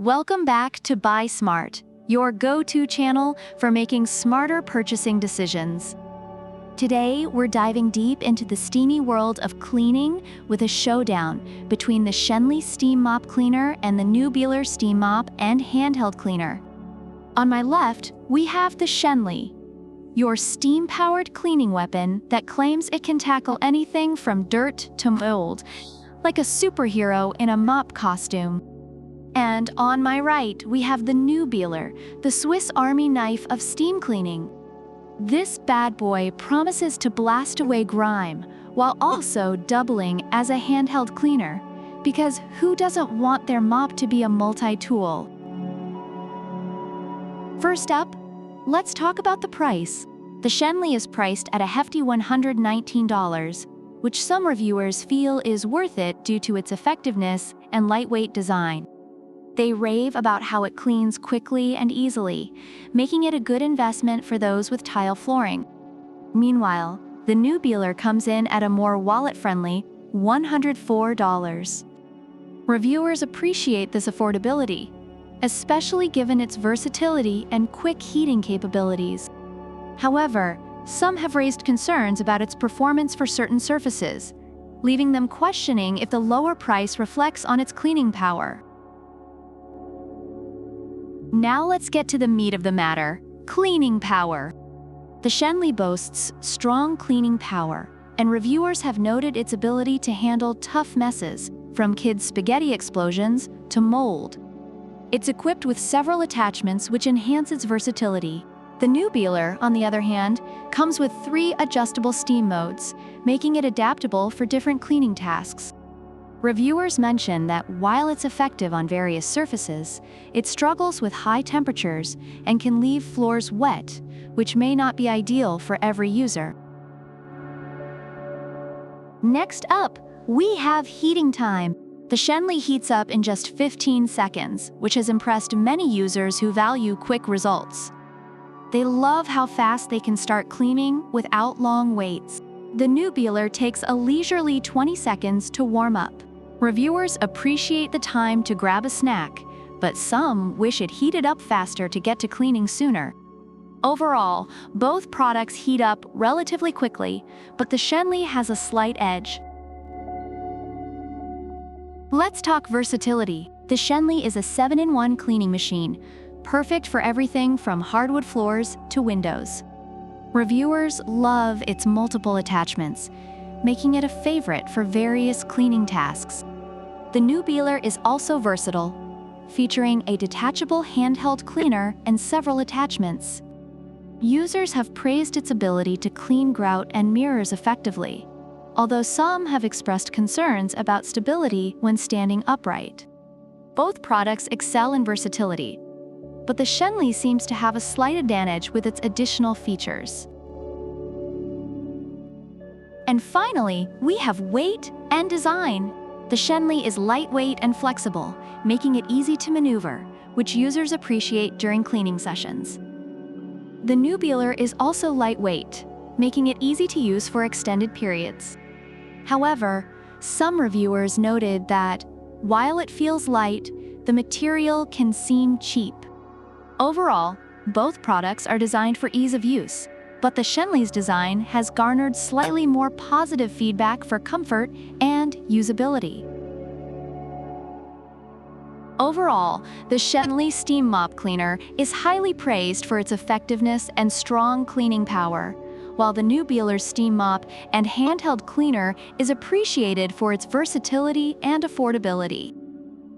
Welcome back to Buy Smart, your go-to channel for making smarter purchasing decisions. Today, we're diving deep into the steamy world of cleaning with a showdown between the Schenley Steam Mop Cleaner and the Newbealer Steam Mop and Handheld Cleaner. On my left, we have the Schenley, your steam-powered cleaning weapon that claims it can tackle anything from dirt to mold, like a superhero in a mop costume. And on my right, we have the Newbealer, the Swiss Army knife of steam cleaning. This bad boy promises to blast away grime, while also doubling as a handheld cleaner, because who doesn't want their mop to be a multi-tool? First up, let's talk about the price. The Schenley is priced at a hefty $119, which some reviewers feel is worth it due to its effectiveness and lightweight design. They rave about how it cleans quickly and easily, making it a good investment for those with tile flooring. Meanwhile, the Newbealer comes in at a more wallet-friendly $104. Reviewers appreciate this affordability, especially given its versatility and quick heating capabilities. However, some have raised concerns about its performance for certain surfaces, leaving them questioning if the lower price reflects on its cleaning power. Now let's get to the meat of the matter, cleaning power. The Schenley boasts strong cleaning power, and reviewers have noted its ability to handle tough messes, from kids' spaghetti explosions to mold. It's equipped with several attachments which enhance its versatility. The Newbealer, on the other hand, comes with 3 adjustable steam modes, making it adaptable for different cleaning tasks. Reviewers mention that while it's effective on various surfaces, it struggles with high temperatures and can leave floors wet, which may not be ideal for every user. Next up, we have heating time. The Schenley heats up in just 15 seconds, which has impressed many users who value quick results. They love how fast they can start cleaning without long waits. The Newbealer takes a leisurely 20 seconds to warm up. Reviewers appreciate the time to grab a snack, but some wish it heated up faster to get to cleaning sooner. Overall, both products heat up relatively quickly, but the Schenley has a slight edge. Let's talk versatility. The Schenley is a 7-in-1 cleaning machine, perfect for everything from hardwood floors to windows. Reviewers love its multiple attachments, making it a favorite for various cleaning tasks. The Newbealer is also versatile, featuring a detachable handheld cleaner and several attachments. Users have praised its ability to clean grout and mirrors effectively, although some have expressed concerns about stability when standing upright. Both products excel in versatility, but the Schenley seems to have a slight advantage with its additional features. And finally, we have weight and design. The Schenley is lightweight and flexible, making it easy to maneuver, which users appreciate during cleaning sessions. The Newbealer is also lightweight, making it easy to use for extended periods. However, some reviewers noted that, while it feels light, the material can seem cheap. Overall, both products are designed for ease of use, but the Schenley's design has garnered slightly more positive feedback for comfort and usability. Overall, the Schenley Steam Mop Cleaner is highly praised for its effectiveness and strong cleaning power, while the Newbealer's Steam Mop and Handheld Cleaner is appreciated for its versatility and affordability.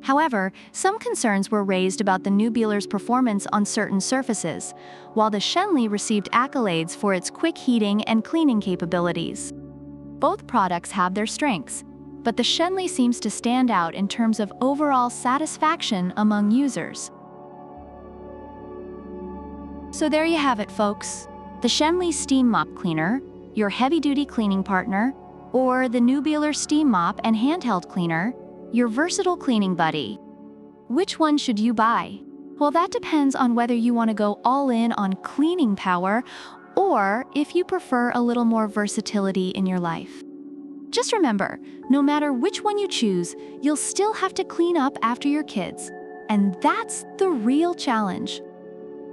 However, some concerns were raised about the Newbealer's performance on certain surfaces, while the Schenley received accolades for its quick heating and cleaning capabilities. Both products have their strengths, but the Schenley seems to stand out in terms of overall satisfaction among users. So there you have it, folks. The Schenley Steam Mop Cleaner, your heavy-duty cleaning partner, or the Newbealer Steam Mop and Handheld Cleaner, your versatile cleaning buddy. Which one should you buy? Well, that depends on whether you want to go all in on cleaning power or if you prefer a little more versatility in your life. Just remember, no matter which one you choose, you'll still have to clean up after your kids. And that's the real challenge.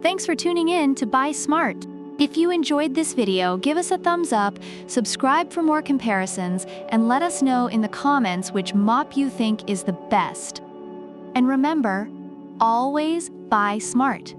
Thanks for tuning in to Buy Smart. If you enjoyed this video, give us a thumbs up, subscribe for more comparisons, and let us know in the comments which mop you think is the best. And remember, always buy smart.